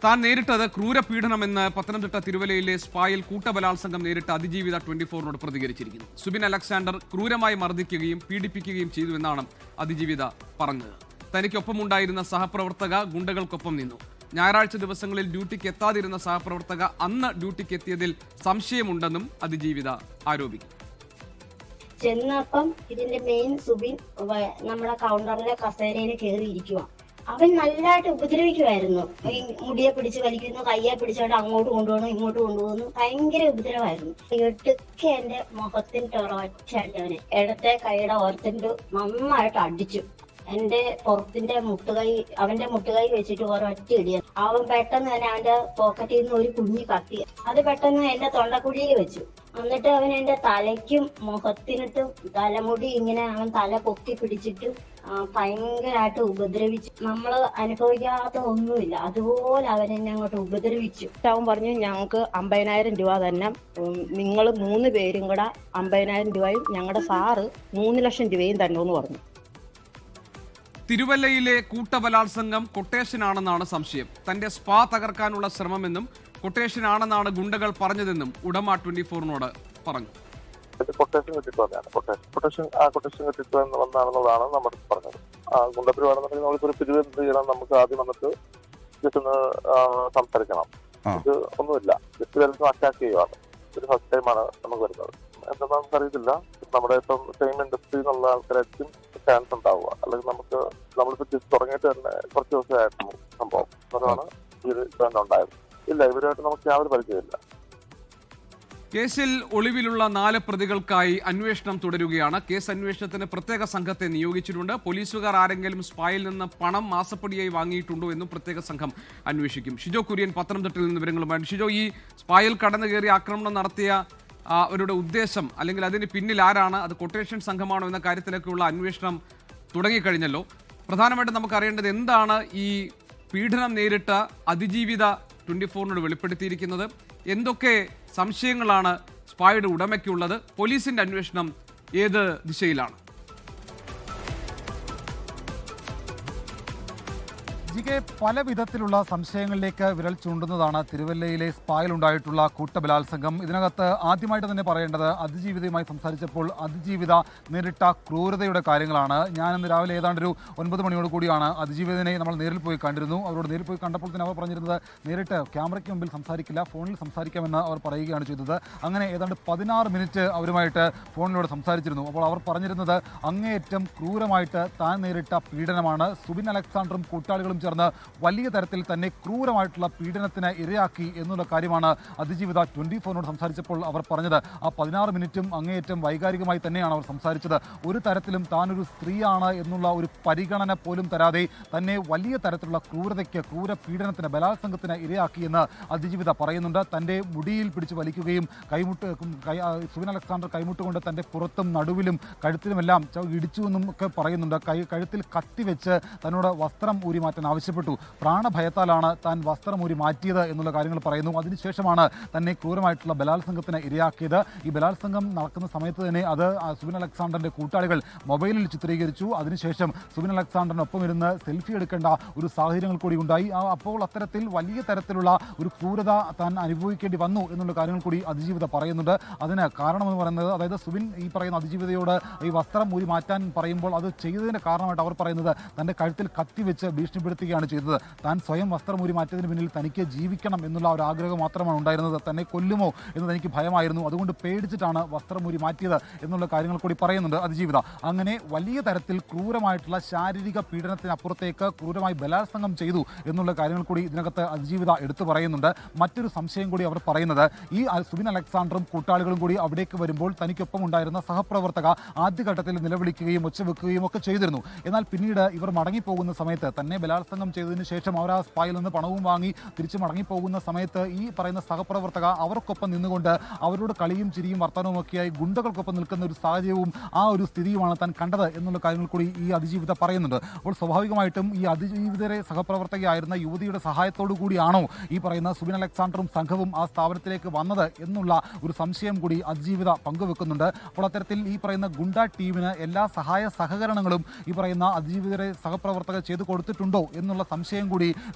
താൻ നേരിട്ടത് ക്രൂരപീഡനമെന്ന് പത്തനംതിട്ട തിരുവല്ലയിലെ സ്പായിൽ കൂട്ടബലാത്സംഗം നേരിട്ട അതിജീവിത 24നോട് പ്രതികരിച്ചിരിക്കുന്നു. സുബിൻ അലക്സാണ്ടർ ക്രൂരമായി മർദ്ദിക്കുകയും പീഡിപ്പിക്കുകയും ചെയ്തുവെന്നാണ് അതിജീവിത പറഞ്ഞത്. തനിക്കൊപ്പമുണ്ടായിരുന്ന സഹപ്രവർത്തക ഗുണ്ടകൾക്കൊപ്പം നിന്നു. ഞായറാഴ്ച ദിവസങ്ങളിൽ ഡ്യൂട്ടിക്ക് എത്താതിരുന്ന സഹപ്രവർത്തക അന്ന് ഡ്യൂട്ടിക്ക് എത്തിയതിൽ സംശയമുണ്ടെന്നും അതിജീവിത ആരോപിക്കുന്നു. ചെന്നപ്പം ഇതിന്റെ മെയിൻ സുബിൻ നമ്മുടെ കൗണ്ടറിലെ കസേരയിൽ കയറിയിരിക്കുക. അവൻ നല്ലതായിട്ട് ഉപദ്രവിക്കുമായിരുന്നു. ഈ മുടിയെ പിടിച്ച് വലിക്കുന്നു, കയ്യെ പിടിച്ചോണ്ട് അങ്ങോട്ട് കൊണ്ടുപോകണം, ഇങ്ങോട്ട് കൊണ്ടുപോകുന്നു. ഭയങ്കര ഉപദ്രവമായിരുന്നു. എട്ടൊക്കെ എന്റെ മുഖത്തിന്റെ ഒരൊറ്റ അടിയവന് ഇടത്തെ കൈയുടെ ഓർത്തിന്റെ നന്നായിട്ട് അടിച്ചു. എന്റെ പുറത്തിന്റെ അവന്റെ മുട്ടുകൈ വെച്ചിട്ട് ഒരൊറ്റ ഇടിയ. അവൻ പെട്ടെന്ന് തന്നെ അവന്റെ പോക്കറ്റിൽ നിന്ന് ഒരു കുഞ്ഞി കത്തി അത് പെട്ടെന്ന് എന്റെ തൊണ്ടക്കുഴിയിൽ വെച്ചു. എന്നിട്ട് അവൻ എന്റെ തലയ്ക്കും മുഖത്തിനിട്ടും തലമുടി ഇങ്ങനെ അവൻ തല പൊക്കി പിടിച്ചിട്ട് ഭയങ്കരമായിട്ട് ഉപദ്രവിച്ചു. നമ്മള് അനുഭവിക്കാത്ത ഒന്നുമില്ല, അതുപോലെ അവൻ എന്നെ അങ്ങോട്ട് ഉപദ്രവിച്ചു. അവൻ പറഞ്ഞു, ഞങ്ങൾക്ക് 50,000 രൂപ തന്നെ, നിങ്ങൾ 3 പേരും കൂടെ 50,000 രൂപയും ഞങ്ങളുടെ സാറ് 3 ലക്ഷം രൂപയും തന്നെന്ന് പറഞ്ഞു. തിരുവല്ലയിലെ കൂട്ടബലാത്സംഗം കൊട്ടേഷനാണെന്നാണ് സംശയം. തന്റെ സ്പാ തകർക്കാനുള്ള ശ്രമമെന്നും കൊട്ടേഷനാണെന്നാണ് ഗുണ്ടകൾ പറഞ്ഞതെന്നും ഉടമ 24നോട് പറഞ്ഞു. കൊട്ടേഷൻ കിട്ടിയിട്ടുള്ളതാണ് നമ്മൾ പറഞ്ഞത്. ഗുണ്ടപരിപാടിന്നുണ്ടെങ്കിൽ നമ്മളിപ്പോ പിരിവ് എന്ത് ചെയ്യണം, നമുക്ക് ആദ്യം വന്നിട്ട് ജസ്റ്റ് ഒന്ന് സംസാരിക്കണം. ഇത് ഒന്നുമില്ല, ജസ്റ്റ് വരുന്ന അറ്റാക്ക് ചെയ്യുവാണ്. ഒരു ഫസ്റ്റ് ടൈമാണ് നമുക്ക് വരുന്നത്. എന്താണെന്ന് നമുക്കറിയത്തില്ല. നമ്മുടെ ഇപ്പം സെയിം ഇൻഡസ്ട്രി എന്നുള്ള ആൾക്കാരായിരിക്കും ചാൻസ് ഉണ്ടാവുക. അല്ലെങ്കിൽ നമ്മളിപ്പോ തുടങ്ങിയിട്ട് തന്നെ കുറച്ച് ദിവസമായിരുന്നു സംഭവം. അതാണ് ഇത് തന്നെ ഉണ്ടായത്. ഇല്ല, ഇവരുമായിട്ട് നമുക്ക് യാതൊരു പരിചയമില്ല. കേസിൽ ഒളിവിലുള്ള 4 പ്രതികൾക്കായി അന്വേഷണം തുടരുകയാണ്. കേസ് അന്വേഷണത്തിന് പ്രത്യേക സംഘത്തെ നിയോഗിച്ചിട്ടുണ്ട്. പോലീസുകാർ ആരെങ്കിലും സ്പായിൽ നിന്ന് പണം മാസപ്പടിയായി വാങ്ങിയിട്ടുണ്ടോ എന്നും പ്രത്യേക സംഘം അന്വേഷിക്കും. ഷിജോ കുര്യൻ പത്തനംതിട്ടയിൽ നിന്ന് വിവരങ്ങളുമായി. ഷിജോ, ഈ സ്പായിൽ കടന്നു കയറി ആക്രമണം നടത്തിയ അവരുടെ ഉദ്ദേശം അല്ലെങ്കിൽ അതിന് പിന്നിൽ ആരാണ്, അത് കൊട്ടേഷൻ സംഘമാണോ എന്ന കാര്യത്തിലൊക്കെയുള്ള അന്വേഷണം തുടങ്ങിക്കഴിഞ്ഞല്ലോ. പ്രധാനമായിട്ടും നമുക്ക് അറിയേണ്ടത് എന്താണ് ഈ പീഡനം നേരിട്ട അതിജീവിത 24നോട് വെളിപ്പെടുത്തിയിരിക്കുന്നത്? എന്തൊക്കെ സംശയങ്ങളാണ് സ്പായുടെ ഉടമയ്ക്കുള്ളത്? പോലീസിന്റെ അന്വേഷണം ഏത് ദിശയിലാണ്? ജികെ, പല വിധത്തിലുള്ള സംശയങ്ങളിലേക്ക് വിരൽ ചൂണ്ടുന്നതാണ് തിരുവല്ലയിലെ സ്പായിലുണ്ടായിട്ടുള്ള കൂട്ടബലാത്സംഗം. ഇതിനകത്ത് ആദ്യമായിട്ട് തന്നെ പറയേണ്ടത് അതിജീവിതയുമായി സംസാരിച്ചപ്പോൾ അതിജീവിത നേരിട്ട ക്രൂരതയുടെ കാര്യങ്ങളാണ്. ഞാനിന്ന് രാവിലെ ഏതാണ്ട് ഒരു 9 മണിയോട് കൂടിയാണ് അതിജീവിതനെ നമ്മൾ നേരിൽ പോയി കണ്ടിരുന്നു. അവരോട് നേരിൽ പോയി കണ്ടപ്പോൾ തന്നെ അവർ പറഞ്ഞിരുന്നത് നേരിട്ട് ക്യാമറയ്ക്ക് മുമ്പിൽ സംസാരിക്കില്ല, ഫോണിൽ സംസാരിക്കാമെന്ന് അവർ പറയുകയാണ് ചെയ്തത്. അങ്ങനെ ഏതാണ്ട് 16 മിനിറ്റ് അവരുമായിട്ട് ഫോണിലൂടെ സംസാരിച്ചിരുന്നു. അപ്പോൾ അവർ പറഞ്ഞിരുന്നത് അങ്ങേയറ്റം ക്രൂരമായിട്ട് താൻ നേരിട്ട പീഡനമാണ്. സുബിൻ അലക്സാണ്ടറും കൂട്ടാളികളും ചേർന്ന് വലിയ തരത്തിൽ തന്നെ ക്രൂരമായിട്ടുള്ള പീഡനത്തിന് ഇരയാക്കി എന്നുള്ള കാര്യമാണ് അതിജീവിത 24നോട് സംസാരിച്ചപ്പോൾ അവർ പറഞ്ഞത്. ആ 16 മിനിറ്റും അങ്ങേയറ്റം വൈകാരികമായി തന്നെയാണ് അവർ സംസാരിച്ചത്. ഒരു തരത്തിലും താനൊരു സ്ത്രീയാണ് എന്നുള്ള ഒരു പരിഗണന പോലും തരാതെ തന്നെ വലിയ തരത്തിലുള്ള ക്രൂര പീഡനത്തിന്, ബലാത്സംഗത്തിന് ഇരയാക്കിയെന്ന് അതിജീവിത പറയുന്നുണ്ട്. തൻ്റെ മുടിയിൽ പിടിച്ച് വലിക്കുകയും സുബിൻ അലക്സാണ്ടർ കൈമുട്ടുകൊണ്ട് തൻ്റെ പുറത്തും നടുവിലും കഴുത്തിലുമെല്ലാം ഇടിച്ചുവെന്നും ഒക്കെ പറയുന്നുണ്ട്. കഴുത്തിൽ കത്തിവെച്ച് തന്നോട് വസ്ത്രം ഊരി മാറ്റാൻ ആവശ്യപ്പെട്ടു. പ്രാണഭയത്താലാണ് താൻ വസ്ത്രമൂരി മാറ്റിയത് എന്നുള്ള കാര്യങ്ങൾ പറയുന്നു. അതിനുശേഷമാണ് തന്നെ ക്രൂരമായിട്ടുള്ള ബലാത്സംഗത്തിന് ഇരയാക്കിയത്. ഈ ബലാത്സംഗം നടക്കുന്ന സമയത്ത് തന്നെ അത് സുബിൻ അലക്സാണ്ടറിന്റെ കൂട്ടാളികൾ മൊബൈലിൽ ചിത്രീകരിച്ചു. അതിനുശേഷം സുബിൻ അലക്സാണ്ടറിനൊപ്പം ഇരുന്ന് സെൽഫി എടുക്കേണ്ട ഒരു സാഹചര്യങ്ങൾ കൂടി ഉണ്ടായി. അപ്പോൾ അത്തരത്തിൽ വലിയ തരത്തിലുള്ള ഒരു ക്രൂരത താൻ അനുഭവിക്കേണ്ടി വന്നു എന്നുള്ള കാര്യങ്ങൾ കൂടി അതിജീവിത പറയുന്നുണ്ട്. അതിന് കാരണമെന്ന് പറയുന്നത്, അതായത് സുബിൻ ഈ പറയുന്ന അതിജീവിതയോട് ഈ വസ്ത്രം ഊരി മാറ്റാൻ പറയുമ്പോൾ അത് ചെയ്തതിൻ്റെ കാരണമായിട്ട് അവർ പറയുന്നത് തൻ്റെ കഴുത്തിൽ കത്തിവെച്ച് ഭീഷണിപ്പെടുത്തുകയാണ് ചെയ്തത്. താൻ സ്വയം വസ്ത്രമൂരി മാറ്റിയതിന് പിന്നിൽ തനിക്ക് ജീവിക്കണം എന്നുള്ള ഒരു ആഗ്രഹം മാത്രമാണ് ഉണ്ടായിരുന്നത്. തന്നെ കൊല്ലുമോ എന്ന് തനിക്ക് ഭയമായിരുന്നു. അതുകൊണ്ട് പേടിച്ചിട്ടാണ് വസ്ത്രമൂരി മാറ്റിയത് എന്നുള്ള കാര്യങ്ങൾ കൂടി പറയുന്നുണ്ട് അതിജീവിത. അങ്ങനെ വലിയ തരത്തിൽ ക്രൂരമായിട്ടുള്ള ശാരീരിക പീഡനത്തിനപ്പുറത്തേക്ക് ക്രൂരമായി ബലാത്സംഗം ചെയ്തു എന്നുള്ള കാര്യങ്ങൾ കൂടി ഇതിനകത്ത് അതിജീവിത എടുത്തു പറയുന്നുണ്ട്. മറ്റൊരു സംശയം കൂടി അവർ പറയുന്നത്, ഈ സുബിൻ അലക്സാണ്ടറും കൂട്ടാളികളും കൂടി അവിടേക്ക് വരുമ്പോൾ തനിക്കൊപ്പം ഉണ്ടായിരുന്ന സഹപ്രവർത്തക ആദ്യഘട്ടത്തിൽ നിലവിളിക്കുകയും ഒച്ചവെക്കുകയും ഒക്കെ ചെയ്തിരുന്നു. എന്നാൽ പിന്നീട് ഇവർ മടങ്ങിപ്പോകുന്ന സമയത്ത്, തന്നെ ബലാത്സംഗം ചെയ്തതിന് ശേഷം അവർ ആ സ്പായിൽ നിന്ന് പണവും വാങ്ങി തിരിച്ച് മടങ്ങിപ്പോകുന്ന സമയത്ത് ഈ പറയുന്ന സഹപ്രവർത്തക അവർക്കൊപ്പം നിന്നുകൊണ്ട് അവരോട് കളിയും ചിരിയും വർത്തമാനവും ഒക്കെയായി ഗുണ്ടകൾക്കൊപ്പം നിൽക്കുന്ന ഒരു സാഹചര്യവും ആ ഒരു സ്ഥിതിയുമാണ് താൻ കണ്ടത് എന്നുള്ള കാര്യങ്ങൾ കൂടി ഈ അതിജീവിത പറയുന്നുണ്ട്. അപ്പോൾ സ്വാഭാവികമായിട്ടും ഈ അതിജീവിതരെ സഹപ്രവർത്തകയായിരുന്ന യുവതിയുടെ സഹായത്തോടു കൂടിയാണോ ഈ പറയുന്ന സുബിൻ അലക്സാണ്ടറും സംഘവും ആ സ്ഥാപനത്തിലേക്ക് വന്നത് എന്നുള്ള ഒരു സംശയം കൂടി അതിജീവിത പങ്കുവെക്കുന്നുണ്ട്. അപ്പോൾ അത്തരത്തിൽ ഈ പറയുന്ന ഗുണ്ട ടീമിന് എല്ലാ സഹായ സഹകരണങ്ങളും ഈ പറയുന്ന അതിജീവിതരെ സഹപ്രവർത്തകർ ചെയ്തു കൊടുത്തിട്ടുണ്ടോ എന്നുള്ള സംശയം കൂടി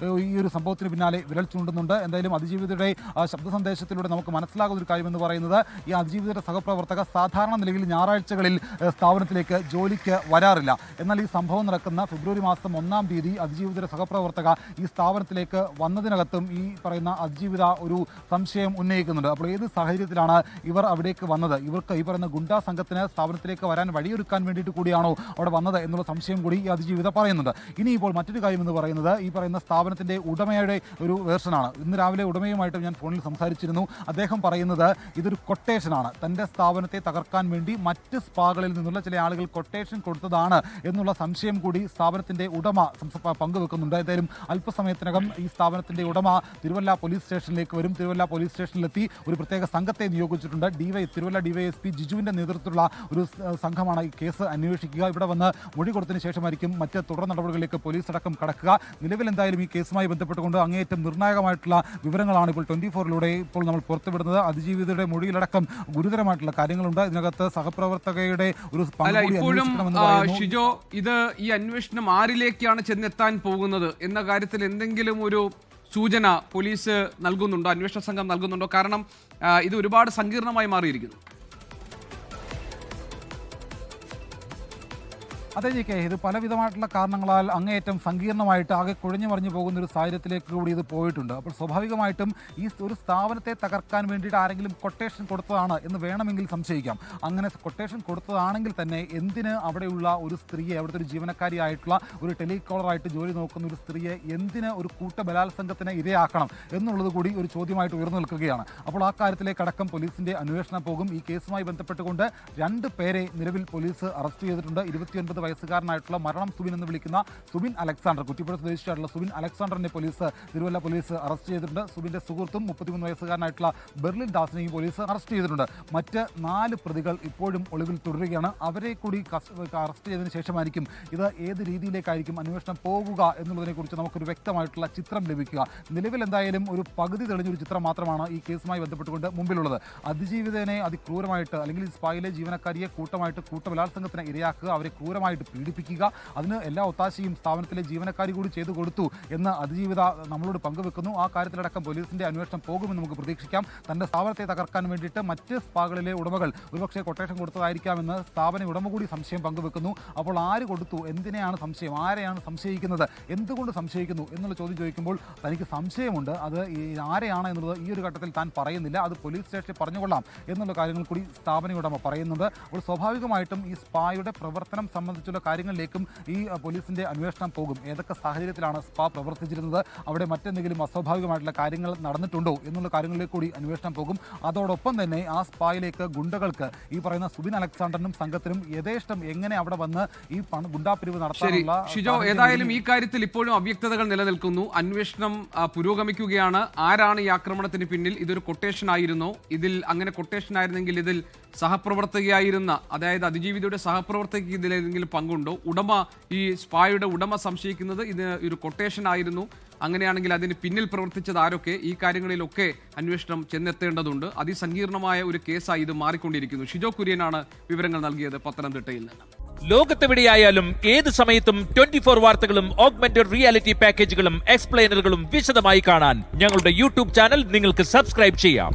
ഈ ഒരു സംഭവത്തിന് പിന്നാലെ വിരൽ ചൂണ്ടുന്നുണ്ട്. എന്തായാലും അതിജീവിതയുടെ ശബ്ദ സന്ദേശത്തിലൂടെ നമുക്ക് മനസ്സിലാകുന്ന ഒരു കാര്യമെന്ന് പറയുന്നത് ഈ അതിജീവിതയുടെ സഹപ്രവർത്തക സാധാരണ നിലയിൽ ഞായറാഴ്ചകളിൽ സ്ഥാപനത്തിലേക്ക് ജോലിക്ക് വരാറില്ല. എന്നാൽ ഈ സംഭവം നടക്കുന്ന ഫെബ്രുവരി മാസം 1-ാം തീയതി അതിജീവിതയുടെ സഹപ്രവർത്തക ഈ സ്ഥാപനത്തിലേക്ക് വന്നതിനകത്തും ഈ പറയുന്ന അതിജീവിത ഒരു സംശയം ഉന്നയിക്കുന്നുണ്ട്. അപ്പോൾ ഏത് സാഹചര്യത്തിലാണ് ഇവർ അവിടേക്ക് വന്നത്, ഇവർക്ക് ഈ പറയുന്ന ഗുണ്ടാ സംഘത്തിന് സ്ഥാപനത്തിലേക്ക് വരാൻ വഴിയൊരുക്കാൻ വേണ്ടിയിട്ട് കൂടിയാണോ അവിടെ വന്നത് എന്നുള്ള സംശയം കൂടി ഈ അതിജീവിത പറയുന്നുണ്ട്. ഇനിയിപ്പോൾ മറ്റൊരു കാര്യം എന്ന് പറയുന്നത് ഈ പറയുന്ന സ്ഥാപനത്തിൻ്റെ ഉടമയുടെ ഒരു വേർഷനാണ്. ഇന്ന് രാവിലെ ഉടമയുമായിട്ട് ഞാൻ ഫോണിൽ സംസാരിച്ചിരുന്നു. അദ്ദേഹം പറയുന്നത് ഇതൊരു കൊട്ടേഷനാണ്, തൻ്റെ സ്ഥാപനത്തെ തകർക്കാൻ വേണ്ടി മറ്റ് സ്പാകളിൽ നിന്നുള്ള ചില ആളുകൾ കൊട്ടേഷൻ കൊടുത്തതാണ് എന്നുള്ള സംശയം കൂടി സ്ഥാപനത്തിൻ്റെ ഉടമ പങ്കുവെക്കുന്നുണ്ട്. ഏതായാലും അല്പസമയത്തിനകം ഈ സ്ഥാപനത്തിൻ്റെ ഉടമ തിരുവല്ല പോലീസ് സ്റ്റേഷനിലേക്ക് വരും. തിരുവല്ല പോലീസ് സ്റ്റേഷനിലെത്തി ഒരു പ്രത്യേക സംഘത്തെ നിയോഗിച്ചിട്ടുണ്ട്. തിരുവല്ല DYSP ജിജുവിൻ്റെ നേതൃത്വത്തിലുള്ള ഒരു സംഘമാണ് ഈ കേസ് അന്വേഷിക്കുക. ഇവിടെ വന്ന് മൊഴി കൊടുത്തതിന് ശേഷമായിരിക്കും മറ്റ് തുടർ നടപടികളിലേക്ക് പോലീസ് അടക്കം കടക്കുക. നിലവിൽ എന്തായാലും ഈ കേസുമായി ബന്ധപ്പെട്ടുകൊണ്ട് അങ്ങേയറ്റം നിർണായകമായിട്ടുള്ള വിവരങ്ങളാണ് ഇപ്പോൾ 24-ലൂടെ ഇപ്പോൾ നമ്മൾ പുറത്തുവിടുന്നത്. അതിജീവിതയുടെ മൊഴിയിലടക്കം ഗുരുതരമായിട്ടുള്ള കാര്യങ്ങളുണ്ട്. ഇതിനകത്ത് സഹപ്രവർത്തകയുടെ ഒരു ഇപ്പോഴും ഷിജോ, ഇത് ഈ അന്വേഷണം ആരിലേക്കാണ് ചെന്നെത്താൻ പോകുന്നത് എന്ന കാര്യത്തിൽ എന്തെങ്കിലും ഒരു സൂചന പോലീസ് നൽകുന്നുണ്ടോ, അന്വേഷണ സംഘം നൽകുന്നുണ്ടോ? കാരണം ഇത് ഒരുപാട് സങ്കീർണമായി മാറിയിരിക്കുന്നു. അതെ JK, ഇത് പലവിധമായിട്ടുള്ള കാരണങ്ങളാൽ അങ്ങേയറ്റം സങ്കീർണമായിട്ട് ആകെ കുഴഞ്ഞു മറിഞ്ഞു പോകുന്ന ഒരു സാഹചര്യത്തിലേക്ക് കൂടി ഇത് പോയിട്ടുണ്ട്. അപ്പോൾ സ്വാഭാവികമായിട്ടും ഈ ഒരു സ്ഥാപനത്തെ തകർക്കാൻ വേണ്ടിയിട്ട് ആരെങ്കിലും കൊട്ടേഷൻ കൊടുത്തതാണ് എന്ന് വേണമെങ്കിൽ സംശയിക്കാം. അങ്ങനെ കൊട്ടേഷൻ കൊടുത്തതാണെങ്കിൽ തന്നെ എന്തിന് അവിടെയുള്ള ഒരു സ്ത്രീയെ, അവിടുത്തെ ഒരു ജീവനക്കാരിയായിട്ടുള്ള ഒരു ടെലികോളറായിട്ട് ജോലി നോക്കുന്ന ഒരു സ്ത്രീയെ എന്തിന് ഒരു കൂട്ട ബലാത്സംഗത്തിന് ഇരയാക്കണം എന്നുള്ളത് കൂടി ഒരു ചോദ്യമായിട്ട് ഉയർന്നു നിൽക്കുകയാണ്. അപ്പോൾ ആ കാര്യത്തിലേക്കടക്കം പോലീസിൻ്റെ അന്വേഷണം പോകും. ഈ കേസുമായി ബന്ധപ്പെട്ടുകൊണ്ട് 2 പേരെ നിലവിൽ പോലീസ് അറസ്റ്റ് ചെയ്തിട്ടുണ്ട്. 29 വയസ്സുകാരനായിട്ടുള്ള മരണം സുബിൻ എന്ന് വിളിക്കുന്ന സുബിൻ അലക്സാണ്ടർ, കുറ്റിപ്പുഴ സ്വദേശിയായിട്ടുള്ള സുബിൻ അലക്സാണ്ടറിനെ തിരുവല്ല പോലീസ് അറസ്റ്റ് ചെയ്തിട്ടുണ്ട്. സുബിന്റെ സുഹൃത്തും 33 വയസ്സുകാരനായിട്ടുള്ള ബെർലിൻ ദാസിനെയും പോലീസ് അറസ്റ്റ് ചെയ്തിട്ടുണ്ട്. മറ്റ് 4 പ്രതികൾ ഇപ്പോഴും ഒളിവിൽ തുടരുകയാണ്. അവരെ കൂടി അറസ്റ്റ് ചെയ്തതിനു ശേഷമായിരിക്കും ഇത് ഏത് രീതിയിലേക്കായിരിക്കും അന്വേഷണം പോകുക എന്നുള്ളതിനെക്കുറിച്ച് നമുക്കൊരു വ്യക്തമായിട്ടുള്ള ചിത്രം ലഭിക്കുക. നിലവിൽ എന്തായാലും ഒരു പകുതി തെളിഞ്ഞൊരു ചിത്രം മാത്രമാണ് ഈ കേസുമായി ബന്ധപ്പെട്ടുകൊണ്ട് മുമ്പിലുള്ളത്. അതിജീവിതനെ അതിക്രൂരമായിട്ട് അല്ലെങ്കിൽ സ്പായിലെ ജീവനക്കാരിയെ കൂട്ടബലാത്സംഗത്തിന് ഇരയാക്കുക, അവരെ ക്രൂരമായിട്ട് പീഡിപ്പിക്കുക, അതിന് എല്ലാ ഒത്താശയും സ്ഥാപനത്തിലെ ജീവനക്കാരി കൂടി ചെയ്തു കൊടുത്തു എന്ന് അതിജീവിത നമ്മളോട് പങ്കുവെക്കുന്നു. ആ കാര്യത്തിലടക്കം പോലീസിന്റെ അന്വേഷണം പോകുമെന്ന് നമുക്ക് പ്രതീക്ഷിക്കാം. തന്റെ സ്ഥാപനത്തെ തകർക്കാൻ വേണ്ടിയിട്ട് മറ്റ് സ്പാകളിലെ ഉടമകൾ ഒരുപക്ഷെ കൊട്ടേഷൻ കൊടുത്തതായിരിക്കാമെന്ന് സ്ഥാപന ഉടമ കൂടി സംശയം പങ്കുവെക്കുന്നു. അപ്പോൾ ആര് കൊടുത്തു, എന്തിനെയാണ് സംശയം, ആരെയാണ് സംശയിക്കുന്നത്, എന്തുകൊണ്ട് സംശയിക്കുന്നു എന്നുള്ള ചോദ്യം ചോദിക്കുമ്പോൾ തനിക്ക് സംശയമുണ്ട്. അത് ആരെയാണ് എന്നുള്ളത് ഈ ഒരു ഘട്ടത്തിൽ താൻ പറയുന്നില്ല, അത് പോലീസ് സ്റ്റേഷനിൽ പറഞ്ഞുകൊള്ളാം എന്നുള്ള കാര്യങ്ങൾ കൂടി സ്ഥാപന ഉടമ പറയുന്നുണ്ട്. അപ്പോൾ സ്വാഭാവികമായിട്ടും ഈ സ്പായുടെ പ്രവർത്തനം സംബന്ധിച്ചുള്ള കാര്യങ്ങളിലേക്കും ഈ പോലീസിന്റെ അന്വേഷണം പോകും. ഏതൊക്കെ സാഹചര്യത്തിലാണ് സ്പാ പ്രവർത്തിച്ചിരുന്നത്, അവിടെ മറ്റെന്തെങ്കിലും അസ്വാഭാവികമായിട്ടുള്ള കാര്യങ്ങൾ നടന്നിട്ടുണ്ടോ എന്നുള്ള കാര്യങ്ങളിലേക്ക് കൂടി അന്വേഷണം പോകും. അതോടൊപ്പം തന്നെ ആ സ്പായിലേക്ക് ഗുണ്ടകൾക്ക്, ഈ പറയുന്ന സുബിൻ അലക്സാണ്ടറിനും സംഘത്തിനും യഥേഷ്ടം എങ്ങനെ അവിടെ വന്ന് ഈ ഗുണ്ടാപിരിവ് നടത്താനുള്ള. ഷിജോ, ഏതായാലും ഈ കാര്യത്തിൽ ഇപ്പോഴും അവ്യക്തതകൾ നിലനിൽക്കുന്നു. അന്വേഷണം പുരോഗമിക്കുകയാണ്. ആരാണ് ഈ ആക്രമണത്തിന് പിന്നിൽ? ഇതൊരു കൊട്ടേഷൻ ആയിരുന്നോ? ഇതിൽ അങ്ങനെ കൊട്ടേഷൻ ആയിരുന്നെങ്കിൽ ഇതിൽ സഹപ്രവർത്തകയായിരുന്ന, അതായത് അതിജീവിതയുടെ സഹപ്രവർത്തകയ്ക്ക് ഇതിലേതെങ്കിലും പങ്കുണ്ടോ? ഈ സ്പായുടെ ഉടമ സംശയിക്കുന്നത് ഇത് ഒരു കൊട്ടേഷൻ ആയിരുന്നു. അങ്ങനെയാണെങ്കിൽ അതിന് പിന്നിൽ പ്രവർത്തിച്ചത് ആരൊക്കെ? ഈ കാര്യങ്ങളിലൊക്കെ അന്വേഷണം ചെന്നെത്തേണ്ടതുണ്ട്. അതിസങ്കീർണമായ ഒരു കേസായി ഇത് മാറിക്കൊണ്ടിരിക്കുന്നു. ഷിജോ കുര്യനാണ് വിവരങ്ങൾ നൽകിയത് പത്തനംതിട്ടയിൽ നിന്ന്. ലോകത്തെവിടെയായാലും ഏത് സമയത്തും 24 വാർത്തകളും ഓഗ്മെന്റഡ് റിയാലിറ്റി പാക്കേജുകളും എക്സ്പ്ലെയിനറുകളും വിശദമായി കാണാൻ ഞങ്ങളുടെ YouTube ചാനൽ നിങ്ങൾക്ക് സബ്സ്ക്രൈബ് ചെയ്യാം.